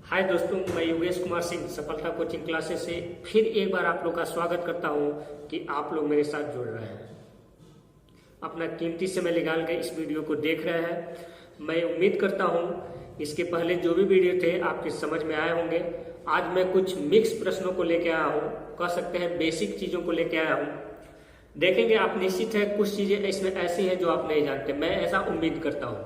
हाय दोस्तों, मैं योगेश कुमार सिंह सफलता कोचिंग क्लासेस से फिर एक बार आप लोग का स्वागत करता हूं कि आप लोग मेरे साथ जुड़ रहे हैं, अपना कीमती समय निकाल कर इस वीडियो को देख रहे हैं। मैं उम्मीद करता हूं इसके पहले जो भी वीडियो थे आपके समझ में आए होंगे। आज मैं कुछ मिक्स प्रश्नों को लेकर आया हूँ, कह सकते हैं बेसिक चीज़ों को लेकर आया हूँ। देखेंगे आप, निश्चित है कुछ चीज़ें इसमें ऐसी हैं जो आप नहीं जानते, मैं ऐसा उम्मीद करता हूँ।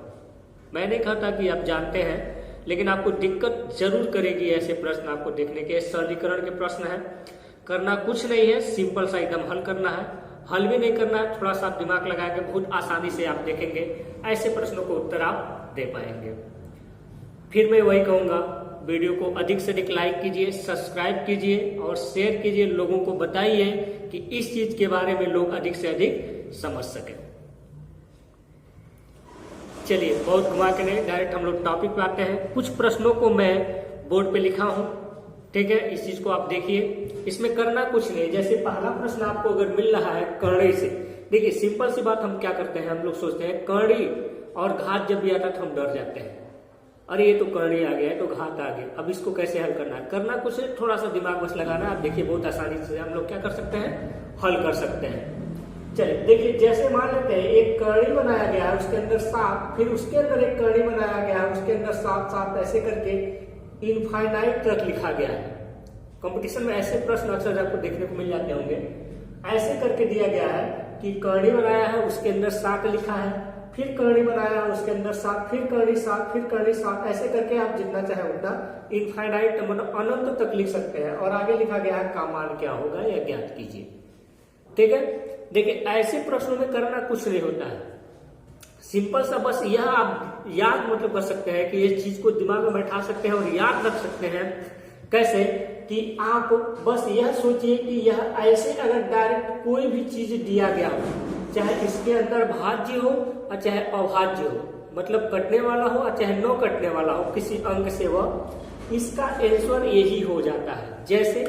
मैं नहीं कहता कि आप जानते हैं, लेकिन आपको दिक्कत जरूर करेगी ऐसे प्रश्न आपको देखने के। सरलीकरण के प्रश्न है, करना कुछ नहीं है, सिंपल सा एकदम हल करना है। हल भी नहीं करना है, थोड़ा सा आप दिमाग लगा के बहुत आसानी से आप देखेंगे ऐसे प्रश्नों को उत्तर आप दे पाएंगे। फिर मैं वही कहूंगा, वीडियो को अधिक से अधिक लाइक कीजिए, सब्सक्राइब कीजिए और शेयर कीजिए। लोगों को बताइए कि इस चीज के बारे में लोग अधिक से अधिक समझ सके। चलिए, बहुत घुमा के नहीं, डायरेक्ट हम लोग टॉपिक पे आते हैं। कुछ प्रश्नों को मैं बोर्ड पे लिखा हूं, ठीक है, इस चीज को आप देखिए। इसमें करना कुछ नहीं, जैसे पहला प्रश्न आपको अगर मिल रहा है करड़ी से, देखिए सिंपल सी बात, हम क्या करते हैं, हम लोग सोचते हैं करड़ी और घात जब भी आता है तो हम डर जाते हैं, अरे ये तो करड़ी आ गया है तो घात आ गया, अब इसको कैसे हल करना है। करना कुछ है, थोड़ा सा दिमाग बस लगाना है। आप देखिए बहुत आसानी से हम लोग क्या कर सकते हैं, हल कर सकते हैं। चलिए देखिए, जैसे मान लेते हैं एक करड़ी बनाया गया है, उसके अंदर 7, फिर उसके अंदर एक करड़ी बनाया गया है, उसके अंदर 7 ऐसे करके इनफाइनाइट तक लिखा गया है। कंपटीशन में ऐसे प्रश्न अक्सर आपको देखने को मिल जाते होंगे। ऐसे करके दिया गया है कि करड़ी बनाया है, उसके अंदर 7 लिखा है, फिर करड़ी बनाया है, उसके अंदर 7, फिर करड़ी 7, फिर करड़ी 7, ऐसे करके आप जितना चाहे उतना इनफाइनाइट मतलब अनंत तक लिख सकते हैं। और आगे लिखा गया है का मान क्या होगा या ज्ञात कीजिए, ठीक है। देखिए ऐसे प्रश्नों में करना कुछ नहीं होता है, सिंपल सा बस यह आप याद मतलब कर सकते हैं कि ये चीज को दिमाग में बैठा सकते हैं और याद रख सकते हैं। कैसे कि आप बस यह सोचिए कि यह ऐसे अगर डायरेक्ट कोई भी चीज दिया गया हो, चाहे इसके अंदर भाज्य हो और चाहे अभाज्य हो, मतलब कटने वाला हो और चाहे न कटने वाला हो किसी अंक से, वह इसका आंसर यही हो जाता है। जैसे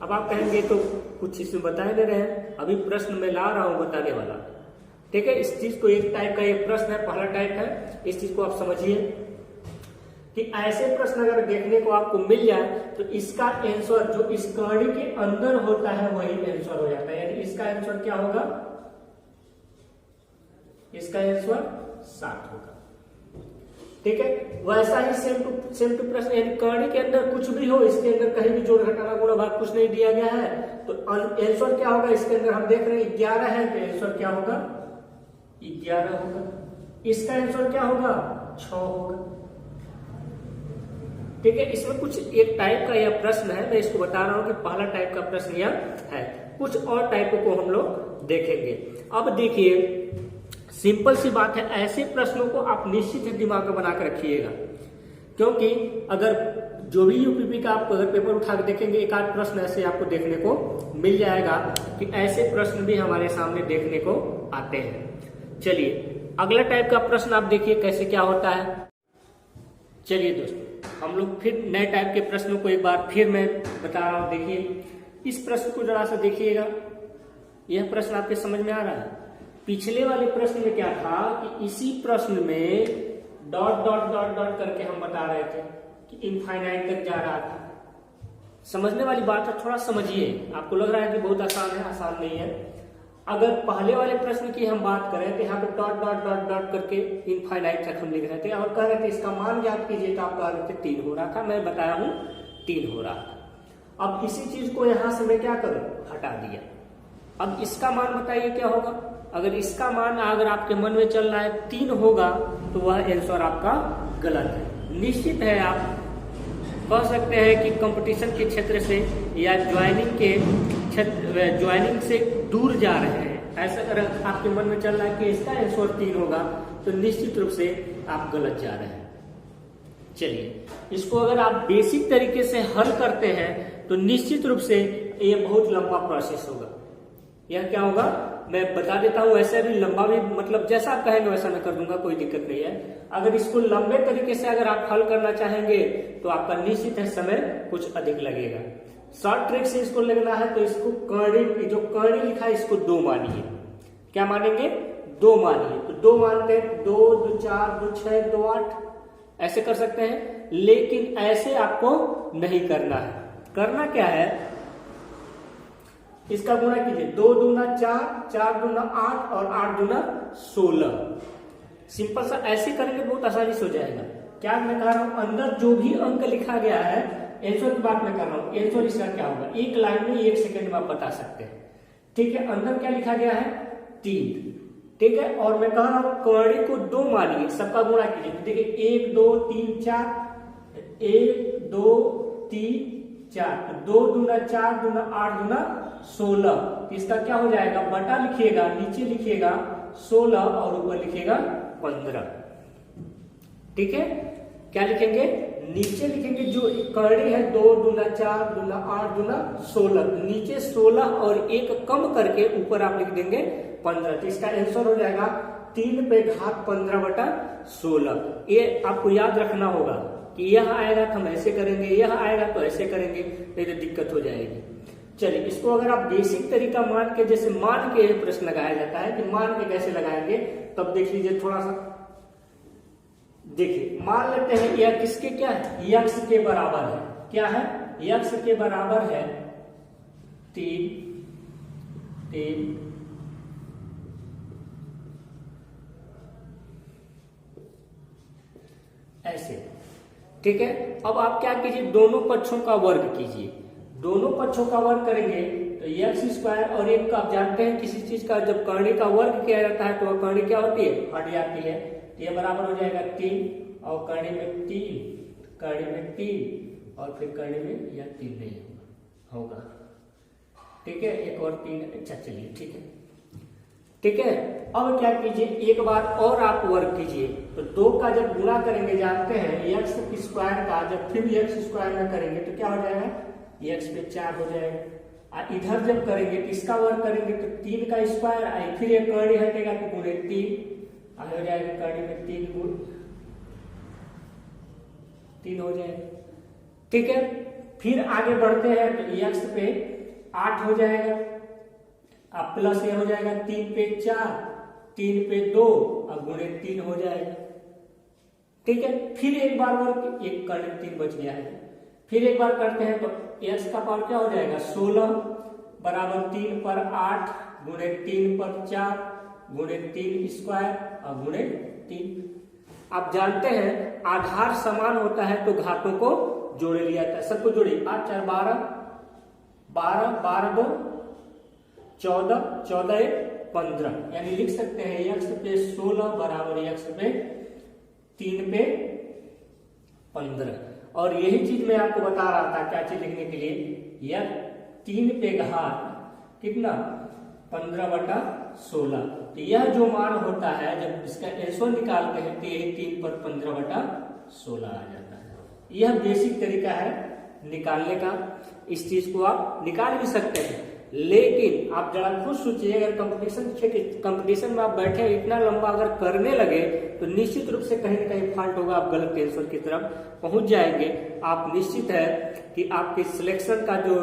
अब आप कहेंगे तो कुछ इसमें बता नहीं रहे हैं, अभी प्रश्न में ला रहा हूं बताने वाला, ठीक है। इस चीज को एक टाइप का ये प्रश्न है, पहला टाइप है, इस चीज को आप समझिए कि ऐसे प्रश्न अगर देखने को आपको मिल जाए तो इसका आंसर जो इस करड़ी के अंदर होता है वही आंसर हो जाता है। यानी इसका आंसर क्या होगा, इसका आंसर 7 होगा, ठीक है। वैसा ही सेम टू प्रश्न, यानी करड़ी के अंदर कुछ भी हो, इसके अंदर कहीं भी जोड़ घटाना गुणा भाग कुछ नहीं दिया गया है, तो आंसर क्या होगा। इसके अंदर हम देख रहे हैं 11 है, तो आंसर क्या होगा, 11 होगा। इसका आंसर क्या होगा, 6 होगा, ठीक है। इसमें कुछ एक टाइप का यह प्रश्न है, मैं इसको बता रहा हूं कि पहला टाइप का प्रश्न यह है। कुछ और टाइपों को हम लोग देखेंगे। अब देखिए सिंपल सी बात है, ऐसे प्रश्नों को आप निश्चित ही दिमाग में बना कर रखिएगा, क्योंकि अगर जो भी यूपीपी का आप अगर पेपर उठा के देखेंगे, एक आध प्रश्न ऐसे आपको देखने को मिल जाएगा कि ऐसे प्रश्न भी हमारे सामने देखने को आते हैं। चलिए अगला टाइप का प्रश्न आप देखिए कैसे क्या होता है। चलिए दोस्तों, हम लोग फिर नए टाइप के प्रश्नों को एक बार फिर मैं बता रहा हूं। देखिए इस प्रश्न को जरा सा देखिएगा, यह प्रश्न आपके समझ में आ रहा है। पिछले वाले प्रश्न में क्या था कि इसी प्रश्न में डॉट डॉट डॉट डॉट करके हम बता रहे थे कि इनफाइनाइट तक जा रहा था। समझने वाली बात है, थोड़ा समझिए। आपको लग रहा है कि बहुत आसान है, आसान नहीं है। अगर पहले वाले प्रश्न की हम बात करें तो यहाँ पे डॉट डॉट डॉट डॉट करके इनफाइनाइट तक हम लिख रहे थे और कह रहे थे इसका मान ज्ञात कीजिए, तो आप कह रहे थे 3 हो रहा था, मैं बताया हूं 3 हो रहा था। अब इसी चीज को यहां से मैं क्या करूं, हटा दिया। अब इसका मान बताइए क्या होगा। अगर इसका मान अगर आपके मन में चल रहा है 3 होगा, तो वह आंसर आपका गलत है। निश्चित है, आप कह सकते हैं कि कंपटीशन के क्षेत्र से या ज्वाइनिंग से दूर जा रहे हैं। ऐसा अगर आपके मन में चल रहा है कि इसका आंसर 3 होगा, तो निश्चित रूप से आप गलत जा रहे हैं। चलिए इसको अगर आप बेसिक तरीके से हल करते हैं तो निश्चित रूप से ये बहुत लंबा प्रोसेस होगा। यह क्या होगा मैं बता देता हूं, ऐसे भी लंबा भी, मतलब जैसा आप कहेंगे वैसा मैं कर दूंगा, कोई दिक्कत नहीं है। अगर इसको लंबे तरीके से अगर आप हल करना चाहेंगे तो आपका निश्चित है समय कुछ अधिक लगेगा। शॉर्ट ट्रिक से इसको लगना है तो इसको करड़ी, जो करड़ी लिखा है इसको 2 मानिए। क्या मानेंगे, 2 मानिए। तो 2 मानते हैं, 2 2 4 2 6 2 8, ऐसे कर सकते हैं, लेकिन ऐसे आपको नहीं करना है। करना क्या है, इसका गुणा कीजिए, 2 दूना 4, 4 दूना 8 और 8 दूना 16। सिंपल सा ऐसे करेंगे बहुत आसानी से हो जाएगा। क्या मैं कह रहा हूं, अंदर जो भी अंक लिखा गया है, आंसर की बात मैं कर रहा हूं, आंसर इसका क्या होगा, एक लाइन में 1 सेकंड में आप बता सकते हैं। ठीक है, अंदर क्या लिखा गया है, 3। ठीक है, और मैं कह रहा हूं कर्णी को 2 मानिए, सबका गुणा कीजिए। देखिए 1 2 3 4, 1 2 3 4, 2 दूना 4 दूना 8 दूना 16। इसका क्या हो जाएगा, बटा लिखिएगा, नीचे लिखिएगा 16 और ऊपर लिखिएगा 15। ठीक है, क्या लिखेंगे, नीचे लिखेंगे जो कर्णी है 2 दूना 4 दूना 8 दूना 16, नीचे 16 और 1 कम करके ऊपर आप लिख देंगे 15। तो इसका आंसर हो जाएगा 3 पे घात 15 बटा 16। ये आपको याद रखना होगा कि यह आएगा तो हम ऐसे करेंगे, यह आएगा तो ऐसे करेंगे, नहीं तो दिक्कत हो जाएगी। चलिए, इसको अगर आप बेसिक तरीका मान के, जैसे मान के प्रश्न लगाया जाता है कि मान के कैसे लगाएंगे, तब देख लीजिए थोड़ा सा। देखिए, मान लेते हैं यह किसके क्या है, यक्स के बराबर है। क्या है, यक्स के बराबर है 3 ऐसे। ठीक है, अब आप क्या कीजिए, दोनों पक्षों का वर्ग कीजिए। दोनों पक्षों का वर्ग करेंगे तो एक्स स्क्वायर और 1 का आप जानते हैं किसी चीज का जब कर्णी का वर्ग किया जाता है तो वह कर्णी क्या होती है, हट जाती है। तो ये बराबर हो जाएगा 3 और कर्णी में 3, कर्णी में 3 और फिर कर्णी में यह 3 नहीं होगा। ठीक है, एक और 3। अच्छा चलिए, ठीक है। ठीक है, अब क्या कीजिए, एक बार और आप वर्ग कीजिए। तो 2 का जब गुणा करेंगे, जानते हैं एक्स स्क्वायर का जब फिर एक्स स्क्वायर में करेंगे तो क्या हो जाएगा, एक्स पे 4 हो जाएगा। इधर जब करेंगे तो इसका वर्ग करेंगे तो 3 का स्क्वायर, फिर एक कर्णी हटेगा तो गुणे 3 हो जाएगा, कर्णी में 3 गुण 3 हो जाएगा। ठीक है, फिर आगे बढ़ते हैं तो एक्स पे 8 हो जाएगा, अब प्लस ये हो जाएगा 3 पे 4, 3 पे 2 और गुणे 3 हो जाएगा। ठीक है, फिर एक बार वर्ग, एक कर्णी 3 बच गया है, फिर एक बार करते हैं तो एक्स का पावर क्या हो जाएगा, 16 बराबर 3 पर 8 गुणे 3 पर 4 गुणे 3 स्क्वायर और गुणे 3। आप जानते हैं आधार समान होता है तो घातों को जोड़े लिया जाता है। सबको जोड़िए, 8 4 12, 12 12 2 14, 14 1 15, यानी लिख सकते हैं एक्स पे 16 बराबर एक्स पे 3 पे 15। और यही चीज मैं आपको बता रहा था क्या चीज लिखने के लिए, यह 3 पे घात कितना 15 बटा 16। तो यह जो मान होता है जब इसका आंसर निकालते हैं तो यही 3 पर 15 बटा 16 आ जाता है। यह बेसिक तरीका है निकालने का। इस चीज को आप निकाल भी सकते हैं, लेकिन आप जरा खुद सोचिए, अगर कंपटीशन में आप बैठे इतना लंबा अगर करने लगे तो निश्चित रूप से कहीं ना कहीं फॉल्ट होगा, आप गलत आंसर की तरफ पहुंच जाएंगे। आप निश्चित है कि आपके सिलेक्शन का जो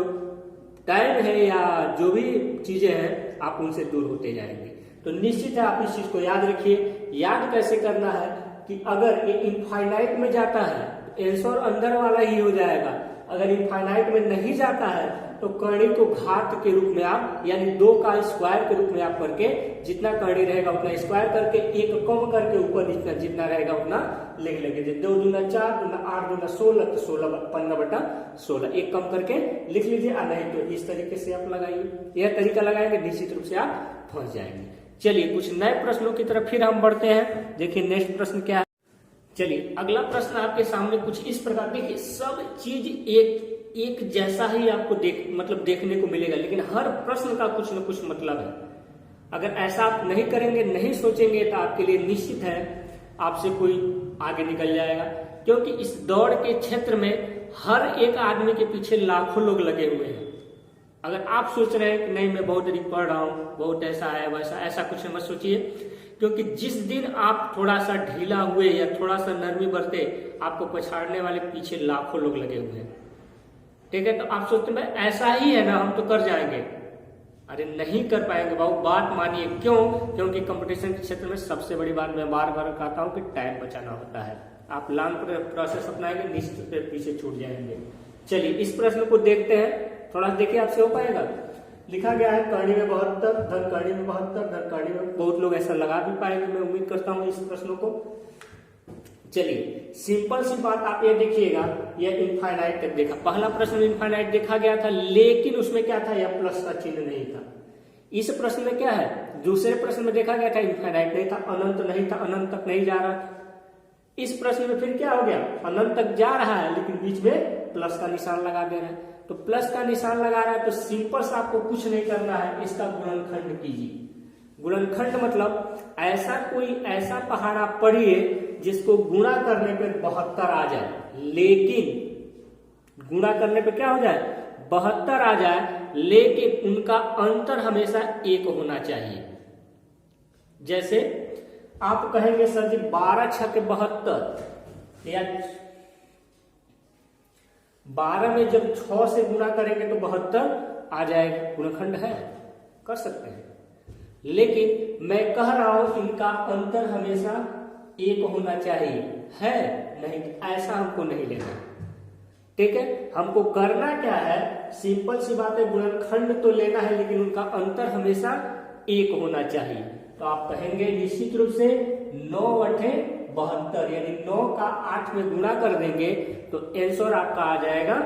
टाइम है या जो भी चीजें हैं आप उनसे दूर होते जाएंगे। तो निश्चित है आप इस चीज को याद रखिए। याद कैसे करना है कि अगर ये इनफाइनाइट में जाता है आंसर अंदर वाला ही हो जाएगा, अगर इनफाइनाइट में नहीं जाता है तो कर्णी को घात के रूप में आप, यानी 2 का स्क्वायर के रूप में आप करके जितना कर्णी रहेगा उतना स्क्वायर करके 1 कम करके ऊपर जितना जितना रहेगा उतना लिख लेंगे। 2 दूना 4 दूना 8 दूना 16 तो 16 15 बटा 16 1 कम करके लिख लीजिए। नहीं तो इस तरीके से आप लगाइए, यह तरीका लगाएंगे निश्चित रूप से आप पहुंच जाएंगे। चलिए कुछ नए प्रश्नों की तरफ फिर हम बढ़ते हैं। देखिए नेक्स्ट प्रश्न क्या है। चलिए अगला प्रश्न आपके सामने कुछ इस प्रकार, देखिए सब चीज एक जैसा ही आपको देखने को मिलेगा, लेकिन हर प्रश्न का कुछ न कुछ मतलब है। अगर ऐसा आप नहीं करेंगे, नहीं सोचेंगे तो आपके लिए निश्चित है आपसे कोई आगे निकल जाएगा, क्योंकि इस दौड़ के क्षेत्र में हर एक आदमी के पीछे लाखों लोग लगे हुए हैं। अगर आप सोच रहे हैं कि नहीं मैं बहुत अधिक पढ़ रहा हूँ, बहुत ऐसा है वैसा, ऐसा कुछ मत सोचिए, क्योंकि जिस दिन आप थोड़ा सा ढीला हुए या थोड़ा सा नरमी बरते, आपको पछाड़ने वाले पीछे लाखों लोग लगे हुए हैं। ठीक है, तो आप सोचते हैं ऐसा ही है ना, हम तो कर जाएंगे। अरे नहीं कर पाएंगे बाबू, बात मानिए। क्यों? क्योंकि कंपटीशन के क्षेत्र में सबसे बड़ी बात मैं बार बार कहता हूं कि टाइम बचाना होता है। आप लॉन्ग प्रोसेस अपनाएंगे निश्चित रूप से पीछे छूट जाएंगे। चलिए इस प्रश्न को देखते हैं, थोड़ा देखिए आपसे हो पाएगा। लिखा गया है कड़ी में 72, धन कड़ी में 72, धन कड़ी में, बहुत लोग ऐसा लगा भी पाएंगे, मैं उम्मीद करता हूँ इस प्रश्नों को। चलिए सिंपल सी बात आप ये देखिएगा, ये इनफाइनाइट तक देखा, पहला प्रश्न इनफाइनाइट देखा गया था, लेकिन उसमें क्या था, यह प्लस का चिन्ह नहीं था। इस प्रश्न में क्या है, दूसरे प्रश्न में देखा गया था इनफाइनाइट नहीं था, अनंत नहीं था, अनंत तक नहीं जा रहा था। इस प्रश्न में फिर क्या हो गया, अनंत तक जा रहा है लेकिन बीच में प्लस का निशान लगा दे रहा है। तो प्लस का निशान लगा रहा है तो सिंपल सा आपको कुछ नहीं करना है, इसका गुणनखंड कीजिए। गुणनखंड मतलब ऐसा पहाड़ा पढ़िए जिसको गुणा करने पे 72 आ जाए, लेकिन गुणा करने पे क्या हो जाए, 72 आ जाए, लेकिन उनका अंतर हमेशा 1 होना चाहिए। जैसे आप कहेंगे सर जी 12 छक 72, या 12 में जब 6 से गुणा करेंगे तो 72 आ जाएगा, गुणनखंड है, कर सकते हैं। लेकिन मैं कह रहा हूं इनका अंतर हमेशा 1 होना चाहिए, है नहीं, ऐसा हमको नहीं लेना। ठीक है, हमको करना क्या है, सिंपल सी बात है, गुणनखंड तो लेना है लेकिन उनका अंतर हमेशा 1 होना चाहिए। तो आप कहेंगे निश्चित रूप से 9/72, यानी 9 का 8 में गुणा कर देंगे तो आंसर आपका आ जाएगा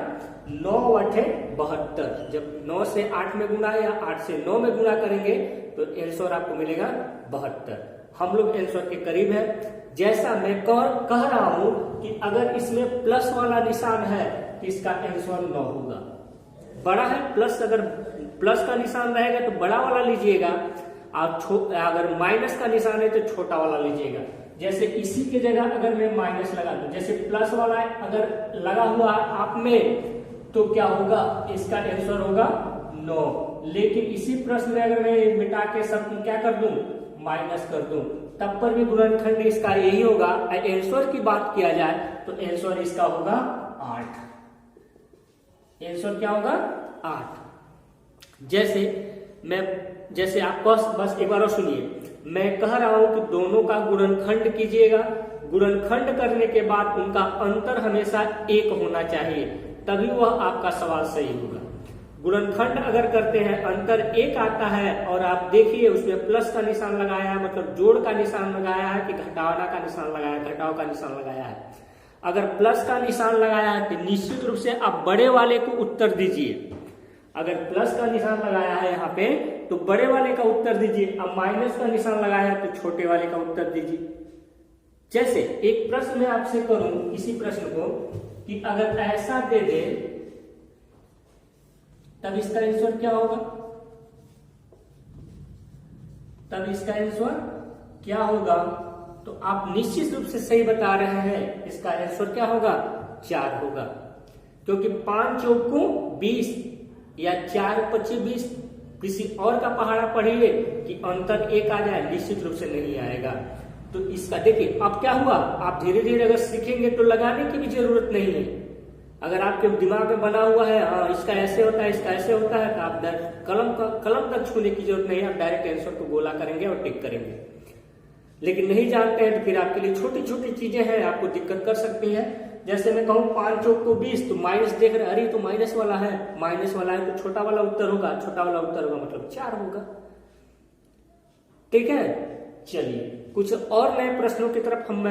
9/72। जब 9 से 8 में गुणा या 8 से 9 में गुणा करेंगे तो आंसर आपको मिलेगा 72। हम लोग आंसर के करीब है। जैसा मैं कह रहा हूं कि अगर इसमें प्लस वाला निशान है तो इसका आंसर 9 होगा, बड़ा है प्लस, अगर प्लस का निशान रहेगा तो बड़ा वाला लीजिएगा, और अगर माइनस का निशान है तो छोटा वाला लीजिएगा। जैसे इसी के जगह अगर मैं माइनस लगा दूं, जैसे प्लस वाला अगर लगा हुआ आप में तो क्या होगा, इसका आंसर होगा 9। लेकिन इसी प्रश्न में अगर मैं मिटा के सब क्या कर दूं, माइनस कर दूं, तब पर भी गुणनखंड इसका यही होगा। आंसर की बात किया जाए तो आंसर इसका होगा 8। आंसर क्या होगा, 8। जैसे आप बस एक बार और सुनिए, मैं कह रहा हूं कि दोनों का गुणनखंड कीजिएगा। गुणनखंड करने के बाद उनका अंतर हमेशा 1 होना चाहिए, तभी वह आपका सवाल सही होगा। गुणनखंड अगर करते हैं अंतर 1 आता है और आप देखिए उसमें प्लस का निशान लगाया है, मतलब जोड़ का निशान लगाया है कि घटाना का निशान लगाया है, घटाव का निशान लगाया है। अगर प्लस का निशान लगाया है तो निश्चित रूप से आप बड़े वाले को उत्तर दीजिए। अगर प्लस का निशान लगाया है यहाँ पे तो बड़े वाले का उत्तर दीजिए, अब माइनस का निशान लगाया है तो छोटे वाले का उत्तर दीजिए। जैसे एक प्रश्न मैं आपसे करूं इसी प्रश्न को कि अगर ऐसा दे दे तब इसका आंसर क्या होगा, तब इसका आंसर क्या होगा, तो आप निश्चित रूप से सही बता रहे हैं, इसका आंसर क्या होगा, 4 होगा। क्योंकि 5 चौक को 20 या 4 25 20, किसी और का पहाड़ा पढ़िए कि अंतर 1 आ जाए, निश्चित रूप से नहीं आएगा। तो इसका देखिए अब क्या हुआ, आप धीरे धीरे अगर सीखेंगे तो लगाने की भी जरूरत नहीं है। अगर आपके दिमाग में बना हुआ है हाँ इसका ऐसे होता है, इसका ऐसे होता है, तो आप कलम तक छूने की जरूरत नहीं है, आप डायरेक्ट आंसर को गोला करेंगे और टिक करेंगे। लेकिन नहीं जानते हैं तो फिर आपके लिए छोटी छोटी चीजें हैं, आपको दिक्कत कर सकती है। जैसे मैं कहूँ 5 चौक को 20, तो माइनस देख रहे, अरे तो माइनस वाला है, तो छोटा वाला उत्तर होगा, छोटा वाला उत्तर होगा मतलब 4 होगा। ठीक है, चलिए कुछ और नए प्रश्नों की तरफ हम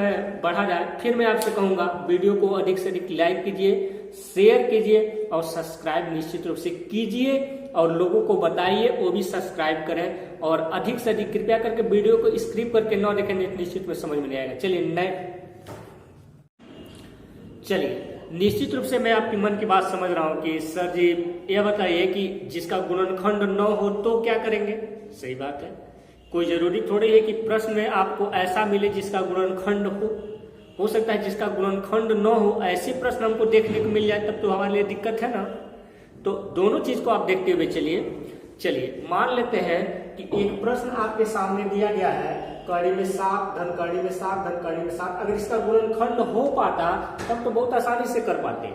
बढ़ा जाए। फिर मैं आपसे कहूंगा वीडियो को अधिक से अधिक लाइक कीजिए, शेयर कीजिए और सब्सक्राइब निश्चित रूप से कीजिए, और लोगों को बताइए वो भी सब्सक्राइब करें, और अधिक से अधिक कृपया करके वीडियो को स्क्रिप करके न देखें, निश्चित में समझ में नहीं आएगा। चलिए निश्चित रूप से मैं आपकी मन की बात समझ रहा हूं कि सर जी ये बताइए कि जिसका गुणनखंड 9 हो तो क्या करेंगे। सही बात है, कोई जरूरी थोड़ी है कि प्रश्न में आपको ऐसा मिले जिसका गुणनखंड हो सकता है जिसका गुणनखंड 9 हो, ऐसे प्रश्न हमको देखने को मिल जाए तब तो हमारे लिए दिक्कत है ना। तो दोनों चीज को आप देखते हुए चलिए मान लेते हैं कि एक प्रश्न आपके सामने दिया गया है, कड़ी में 7 धन कड़ी में 7 धन कड़ी में 7। अगर इसका गुणनखंड हो पाता तब तो बहुत आसानी से कर पाते।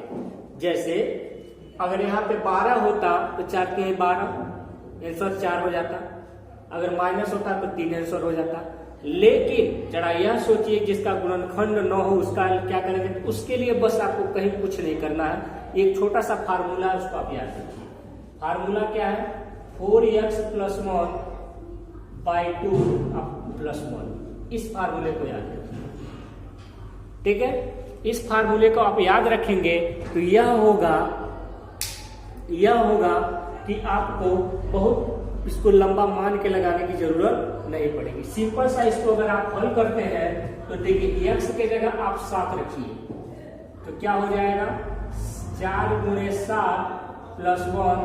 जैसे अगर यहाँ पे 12 होता तो 4 के 12, आंसर 4 हो जाता। अगर माइनस होता तो 3 आंसर हो जाता। लेकिन जरा यह सोचिए जिसका गुणनखंड न हो उसका क्या करेंगे, तो उसके लिए बस आपको कहीं कुछ नहीं करना है, एक छोटा सा फार्मूला है उसको आप याद रखिए। फार्मूला क्या है, 4x + 1 / 2 + 1, इस फार्मूले को याद रखिए। ठीक है, इस फार्मूले को आप याद रखेंगे तो यह होगा कि आपको बहुत इसको लंबा मान के लगाने की जरूरत नहीं पड़ेगी। सिंपल सा इसको अगर आप हल करते हैं तो देखिए x के जगह आप 7 रखिए तो क्या हो जाएगा, 4 × 7 + 1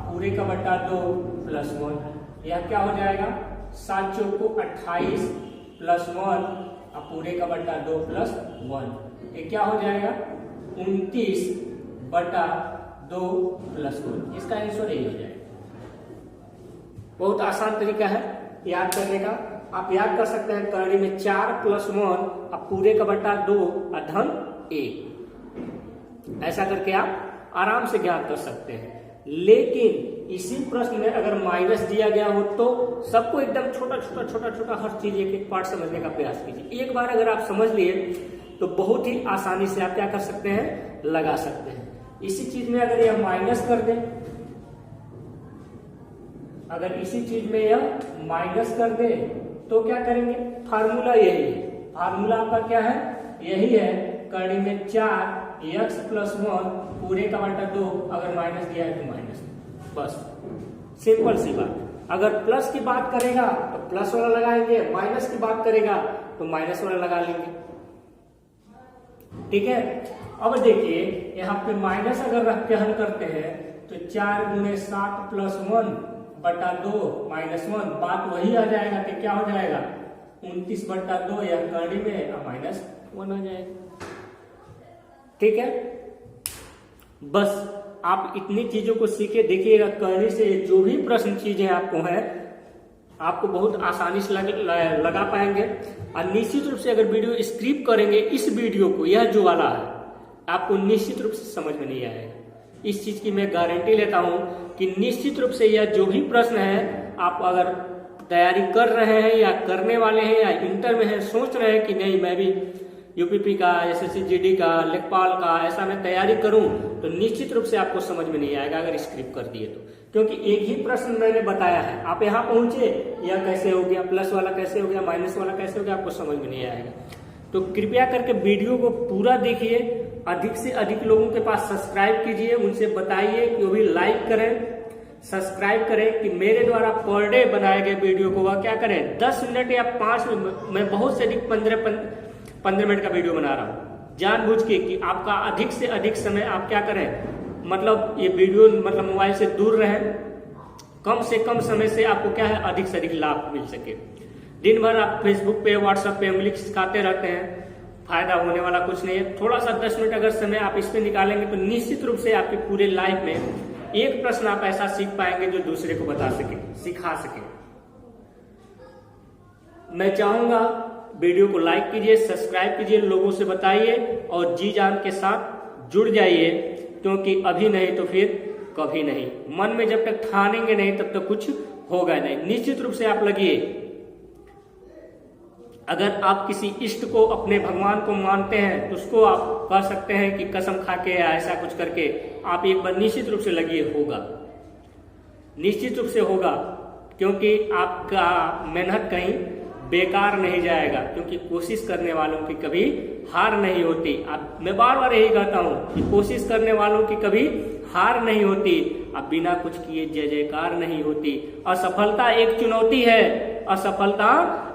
पूरे का बटा 2 + 1, यह क्या हो जाएगा 7 × 4 = 28 + 1 पूरे का बटा 2 + 1, ये क्या हो जाएगा 29 बटा 2 + 1, इसका आंसर यही हो जाएगा। बहुत आसान तरीका है याद करने का, आप याद कर सकते हैं करनी में 4 + 1 पूरे का बटा 2 धन 1, ऐसा करके आप आराम से ज्ञात कर सकते हैं। लेकिन इसी प्रश्न में अगर माइनस दिया गया हो तो सबको एकदम छोटा हर चीज एक पार्ट समझने का प्रयास कीजिए। एक बार अगर आप समझ लिए तो बहुत ही आसानी से आप क्या कर सकते हैं, लगा सकते हैं। इसी चीज में अगर यह माइनस कर दें, अगर इसी चीज में यह माइनस कर दे तो क्या करेंगे, फार्मूला यही है, फार्मूला आपका क्या है, यही है करनी में 4x + 1 पूरे का बटा 2, अगर माइनस दिया है तो माइनस, बस सिंपल सी बात। अगर प्लस की बात करेगा तो प्लस वाला लगाएंगे, माइनस की बात करेगा तो माइनस वाला लगा लेंगे। ठीक है, अब देखिए यहाँ पे माइनस अगर रख के हल करते हैं तो 4 × 7 + 1 बटा 2 - 1, बात वही आ जाएगा कि क्या हो जाएगा 29 बटा 2, या करनी में -1 आ जाएगा। ठीक है, बस आप इतनी चीजों को सीखे देखिएगा, करने से जो भी प्रश्न चीजें आपको है आपको बहुत आसानी से लगा पाएंगे। और निश्चित रूप से अगर वीडियो स्क्रिप्ट करेंगे इस वीडियो को, यह जो वाला है आपको निश्चित रूप से समझ में नहीं आएगा। इस चीज की मैं गारंटी लेता हूं कि निश्चित रूप से यह जो भी प्रश्न है आप अगर तैयारी कर रहे हैं या करने वाले हैं या इंटर में हैं, सोच रहे हैं कि नहीं मैं भी यूपीपी का, एसएससी जीडी का, लेखपाल का ऐसा मैं तैयारी करूं, तो निश्चित रूप से आपको समझ में नहीं आएगा अगर स्क्रिप्ट कर दिए तो, क्योंकि एक ही प्रश्न मैंने बताया है। आप यहाँ पहुंचे, यह कैसे हो गया, प्लस वाला कैसे हो गया, माइनस वाला कैसे हो गया, आपको समझ में नहीं आएगा। तो कृपया करके वीडियो को पूरा देखिए, अधिक से अधिक लोगों के पास सब्सक्राइब कीजिए, उनसे बताइए कि वो भी लाइक करें, सब्सक्राइब करें कि मेरे द्वारा पर डे बनाए गए वीडियो को वह क्या करें 10 मिनट या 5 मिनट, मैं बहुत से अधिक 15 मिनट का वीडियो बना रहा हूँ जानबूझ के कि आपका अधिक से अधिक समय आप क्या करें, मतलब ये वीडियो मतलब मोबाइल से दूर रहे, कम से कम समय से आपको क्या है अधिक से अधिक लाभ मिल सके। दिन भर आप फेसबुक पे, व्हाट्सएप पे उंगली सिखाते रहते हैं, फायदा होने वाला कुछ नहीं है। थोड़ा सा 10 मिनट अगर समय आप इस पे निकालेंगे तो निश्चित रूप से आपके पूरे लाइफ में एक प्रश्न आप ऐसा सीख पाएंगे जो दूसरे को बता सके, सिखा सके। मैं चाहूंगा वीडियो को लाइक कीजिए, सब्सक्राइब कीजिए, लोगों से बताइए और जी जान के साथ जुड़ जाइए, क्योंकि अभी नहीं तो फिर कभी नहीं। मन में जब तक ठानेंगे नहीं तब तक कुछ होगा नहीं। निश्चित रूप से आप लगिए, अगर आप किसी इष्ट को, अपने भगवान को मानते हैं तो उसको आप कह सकते हैं कि कसम खा के या ऐसा कुछ करके आप एक बार निश्चित रूप से लगिए, होगा, निश्चित रूप से होगा, क्योंकि आपका मेहनत कहीं बेकार नहीं जाएगा, क्योंकि कोशिश करने वालों की कभी हार नहीं होती। अब मैं बार बार यही कहता हूं कि कोशिश करने वालों की कभी हार नहीं होती, अब बिना कुछ किए जय जयकार नहीं होती। असफलता एक चुनौती है, असफलता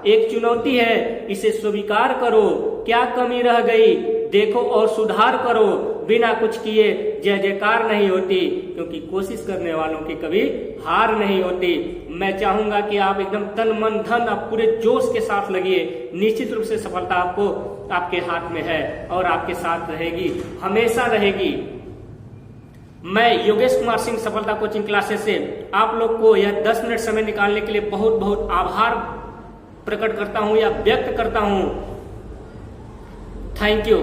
एक चुनौती है, इसे स्वीकार करो, क्या कमी रह गई देखो और सुधार करो। बिना कुछ किए जय जयकार नहीं होती, क्योंकि कोशिश करने वालों की कभी हार नहीं होती। मैं चाहूंगा कि आप एकदम तन मन धन आप पूरे जोश के साथ लगिए, निश्चित रूप से सफलता आपको आपके हाथ में है और आपके साथ रहेगी, हमेशा रहेगी। मैं योगेश कुमार सिंह सफलता कोचिंग क्लासेस से आप लोग को यह 10 मिनट समय निकालने के लिए बहुत बहुत आभार प्रकट करता हूं या व्यक्त करता हूं। Thank you.